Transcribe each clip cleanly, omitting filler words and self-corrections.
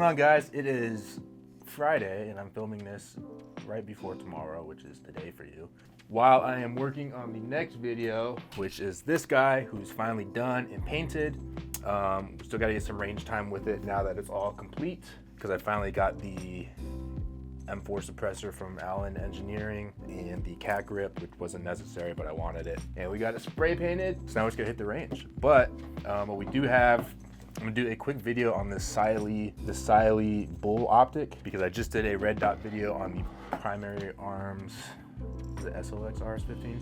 going on, guys? It is Friday and I'm filming this right before tomorrow, which is today for you, while I am working on the next video, which is this guy who's finally done and painted. Still got to get some range time with it now that it's all complete, because I finally got the M4 suppressor from Allen Engineering and the cat grip, which wasn't necessary, but I wanted it. And we got it spray painted, so now it's gonna hit the range. But what we do have, I'm gonna do a quick video on the Siley Bull Optic, because I just did a red dot video on the primary arms, the SOX RS15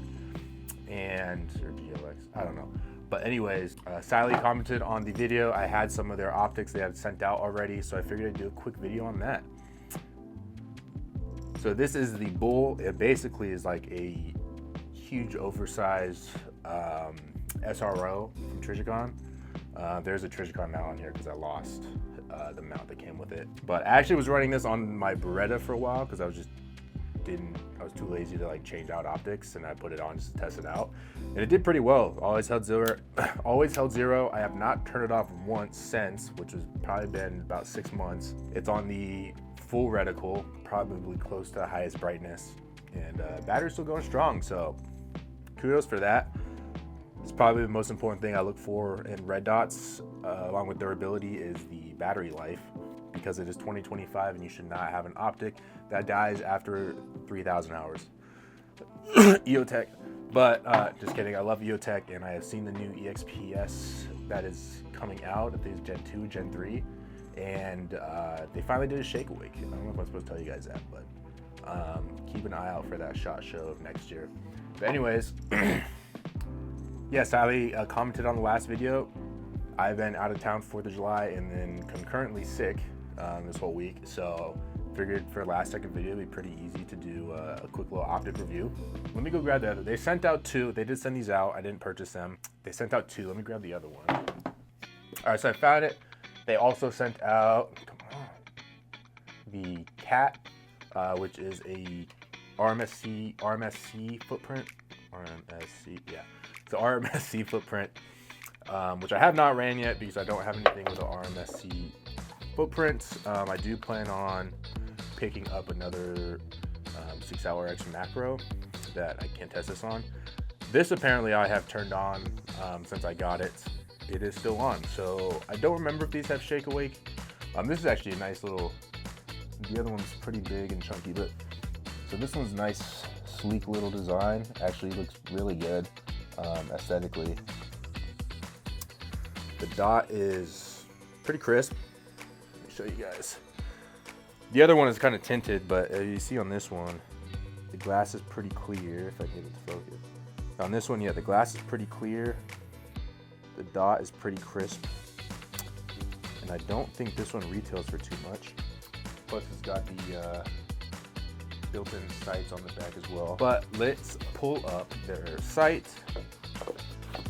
and or GLX, I don't know. But anyways, Siley commented on the video. I had some of their optics they had sent out already, so I figured I'd do a quick video on that. So this is the Bull. It basically is like a huge oversized SRO from Trijicon. There's a Trijicon mount on here because I lost the mount that came with it. But I actually was running this on my Beretta for a while because I was too lazy to like change out optics, and I put it on just to test it out. And it did pretty well. Always held zero. Always held zero. I have not turned it off once since, which has probably been about 6 months. It's on the full reticle, probably close to the highest brightness, and battery's still going strong, so kudos for that. It's probably the most important thing I look for in red dots, along with durability, is the battery life, because it is 2025 and you should not have an optic that dies after 3,000 hours. EOTech, but just kidding. I love EOTech, and I have seen the new EXPS that is coming out. I think it's Gen 2, Gen 3. And they finally did a shake awake. I don't know if I'm supposed to tell you guys that, but keep an eye out for that SHOT Show of next year. But anyways, yeah, Sally commented on the last video. I've been out of town 4th of July and then concurrently sick this whole week, so figured for a last second video it'd be pretty easy to do a quick little optic review. Let me go grab the other. They sent out 2. They did send these out. I didn't purchase them. They sent out 2. Let me grab the other one. All right, so I found it. They also sent out, the cat, which is a RMSC footprint. RMSC, yeah. It's an RMSC footprint, which I have not ran yet because I don't have anything with the RMSC footprints. I do plan on picking up another 6-hour X macro that I can test this on. This apparently I have turned on since I got it. It is still on, so I don't remember if these have shake awake. This is actually a nice little, the other one's pretty big and chunky, but so this one's nice, sleek little design. Actually looks really good aesthetically. The dot is pretty crisp. Let me show you guys. The other one is kind of tinted, but you see on this one, the glass is pretty clear, if I get it to focus. On this one, yeah, the glass is pretty clear. The dot is pretty crisp, and I don't think this one retails for too much. Plus it's got the built-in sights on the back as well. But let's pull up their site,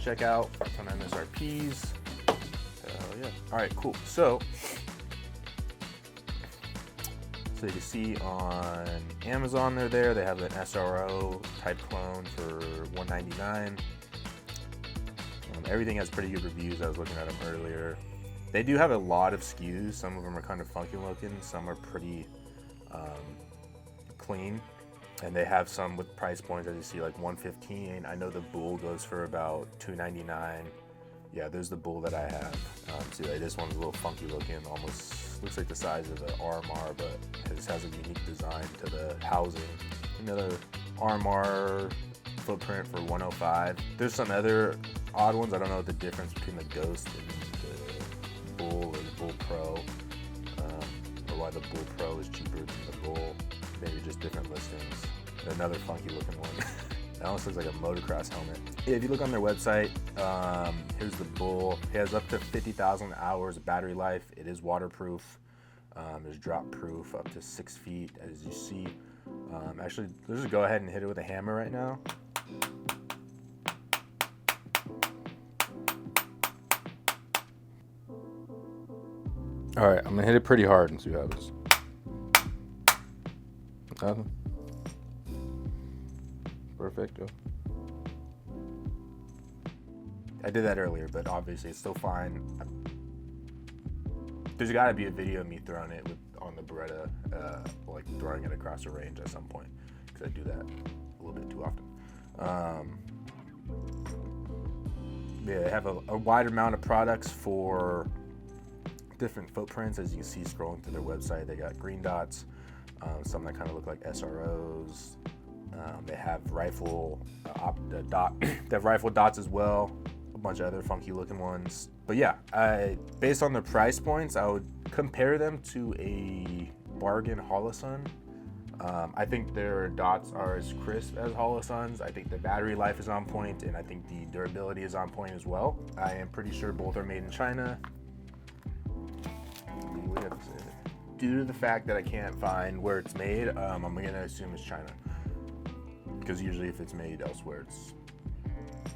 check out some MSRPs. Hell yeah. All right, cool. So you can see on Amazon they're there. They have an SRO type clone for $199. Everything has pretty good reviews. I was looking at them earlier. They do have a lot of SKUs. Some of them are kind of funky looking. Some are pretty clean. And they have some with price points, as you see, like $115. I know the Bull goes for about $299. Yeah, there's the Bull that I have. See, like, this one's a little funky looking. Almost looks like the size of the RMR, but it just has a unique design to the housing. Another RMR footprint for $105. There's some other odd ones. I don't know the difference between the Ghost and the Bull or the Bull Pro, or why the Bull Pro is cheaper than the Bull. Maybe just different listings. Another funky looking one. That almost looks like a motocross helmet. Yeah, if you look on their website, here's the Bull. It has up to 50,000 hours of battery life. It is waterproof. There's drop proof up to 6 feet, as you see. Actually, let's just go ahead and hit it with a hammer right now. All right, I'm gonna hit it pretty hard and see what happens. Nothing. Perfecto. I did that earlier, but obviously it's still fine. There's got to be a video of me throwing it on the Beretta, like throwing it across the range at some point, because I do that a little bit too often. Yeah, they have a wide amount of products for different footprints. As you can see scrolling through their website, they got green dots, some that kind of look like SROs. They have rifle they have rifle dots as well, a bunch of other funky looking ones. But yeah, based on their price points, I would compare them to a bargain Holosun. I think their dots are as crisp as Holosun's. I think the battery life is on point, and I think the durability is on point as well. I am pretty sure both are made in China. Due to the fact that I can't find where it's made, I'm gonna assume it's China, because usually if it's made elsewhere, it's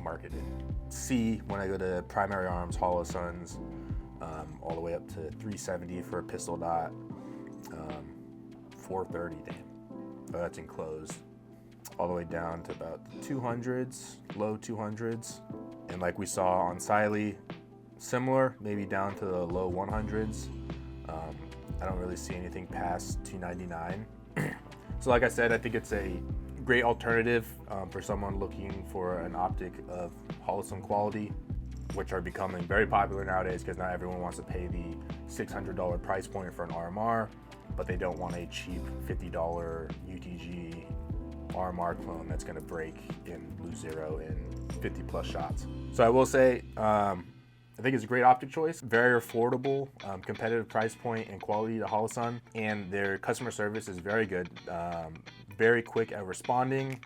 marketed. C, when I go to Primary Arms, Holosun's, all the way up to 370 for a pistol dot, 430, damn. Oh, that's enclosed. All the way down to about the 200s, low 200s. And like we saw on Siley, similar, maybe down to the low 100s. I don't really see anything past 299. So like I said, I think it's a great alternative for someone looking for an optic of Holosun quality, which are becoming very popular nowadays because not everyone wants to pay the $600 price point for an RMR, but they don't want a cheap $50 UTG RMR clone that's gonna break and lose zero in 50 plus shots. So I will say, I think it's a great optic choice, very affordable, competitive price point and quality to Holosun, and their customer service is very good, very quick at responding,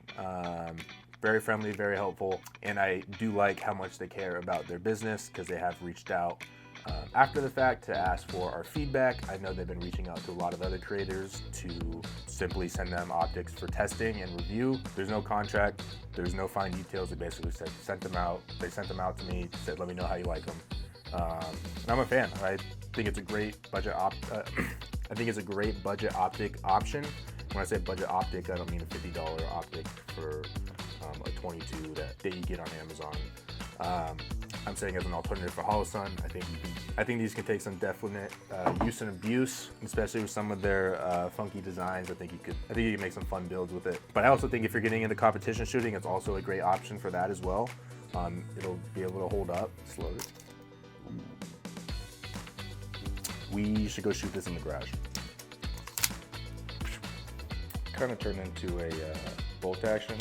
very friendly, very helpful, and I do like how much they care about their business because they have reached out after the fact to ask for our feedback. I know they've been reaching out to a lot of other creators to simply send them optics for testing and review. There's no contract, there's no fine details. They basically said, sent them out. They sent them out to me, said, let me know how you like them. And I'm a fan. I think it's a great budget I think it's a great budget optic option. When I say budget optic, I don't mean a $50 optic for a 22 that you get on Amazon. I'm saying as an alternative for Holosun. I think these can take some definite use and abuse, especially with some of their funky designs. I think you can make some fun builds with it. But I also think if you're getting into competition shooting, it's also a great option for that as well. It'll be able to hold up. Slow it. We should go shoot this in the garage. Kind of turned into a bolt action.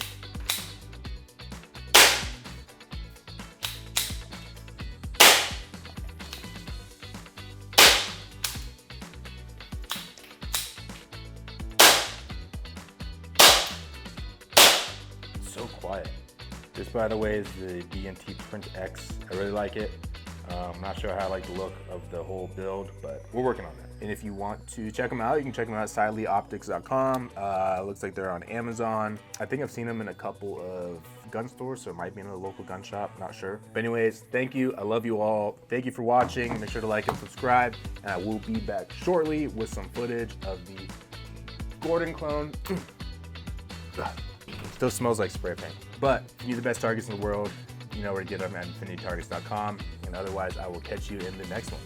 So quiet. This, by the way, is the DNT Print X. I really like it. I'm not sure how I like the look of the whole build, but we're working on that. And if you want to check them out, you can check them out at SileyOptics.com. Looks like they're on Amazon. I think I've seen them in a couple of gun stores, so it might be in a local gun shop, not sure. But anyways, thank you. I love you all. Thank you for watching. Make sure to like and subscribe. And I will be back shortly with some footage of the Gordon clone. Still smells like spray paint. But if you need the best targets in the world, you know where to get them at infinitytargets.com. And otherwise, I will catch you in the next one.